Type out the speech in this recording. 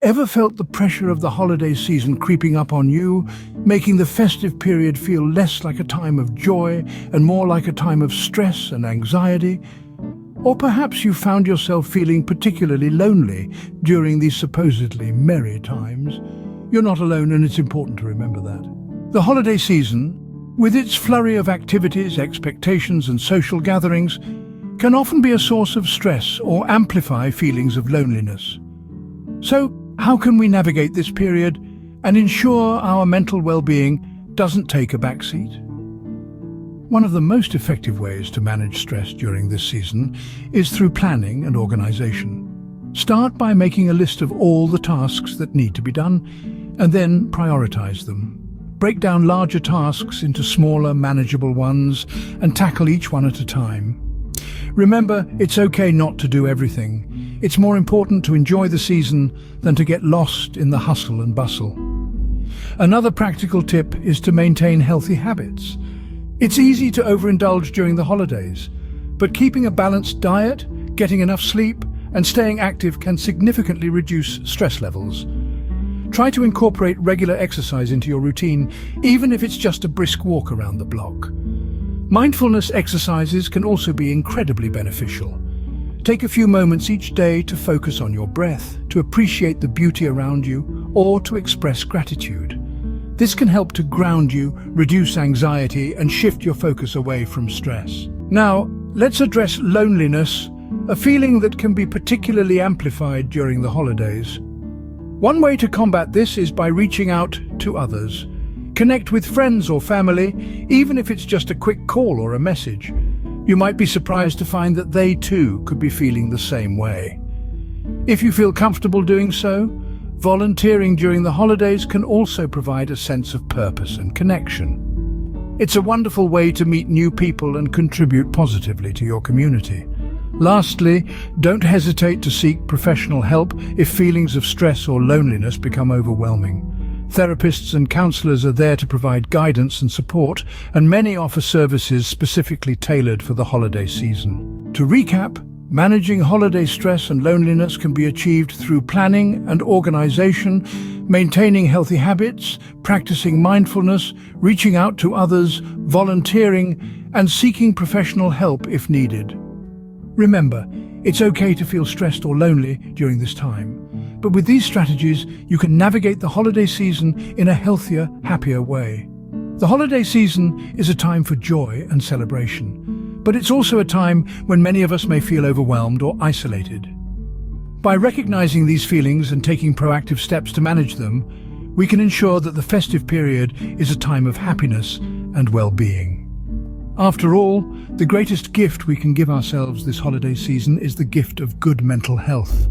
Ever felt the pressure of the holiday season creeping up on you, making the festive period feel less like a time of joy and more like a time of stress and anxiety? Or perhaps you found yourself feeling particularly lonely during these supposedly merry times. You're not alone, and it's important to remember that. The holiday season, with its flurry of activities, expectations and social gatherings, can often be a source of stress or amplify feelings of loneliness. So, how can we navigate this period and ensure our mental well-being doesn't take a backseat? One of the most effective ways to manage stress during this season is through planning and organization. Start by making a list of all the tasks that need to be done and then prioritize them. Break down larger tasks into smaller, manageable ones and tackle each one at a time. Remember, it's okay not to do everything. It's more important to enjoy the season than to get lost in the hustle and bustle. Another practical tip is to maintain healthy habits. It's easy to overindulge during the holidays, but keeping a balanced diet, getting enough sleep, and staying active can significantly reduce stress levels. Try to incorporate regular exercise into your routine, even if it's just a brisk walk around the block. Mindfulness exercises can also be incredibly beneficial. Take a few moments each day to focus on your breath, to appreciate the beauty around you, or to express gratitude. This can help to ground you, reduce anxiety, and shift your focus away from stress. Now, let's address loneliness, a feeling that can be particularly amplified during the holidays. One way to combat this is by reaching out to others. Connect with friends or family, even if it's just a quick call or a message. You might be surprised to find that they too could be feeling the same way. If you feel comfortable doing so, volunteering during the holidays can also provide a sense of purpose and connection. It's a wonderful way to meet new people and contribute positively to your community. Lastly, don't hesitate to seek professional help if feelings of stress or loneliness become overwhelming. Therapists and counselors are there to provide guidance and support, and many offer services specifically tailored for the holiday season. To recap, managing holiday stress and loneliness can be achieved through planning and organization, maintaining healthy habits, practicing mindfulness, reaching out to others, volunteering, and seeking professional help if needed. Remember, it's okay to feel stressed or lonely during this time, but with these strategies, you can navigate the holiday season in a healthier, happier way. The holiday season is a time for joy and celebration, but it's also a time when many of us may feel overwhelmed or isolated. By recognizing these feelings and taking proactive steps to manage them, we can ensure that the festive period is a time of happiness and well-being. After all, the greatest gift we can give ourselves this holiday season is the gift of good mental health.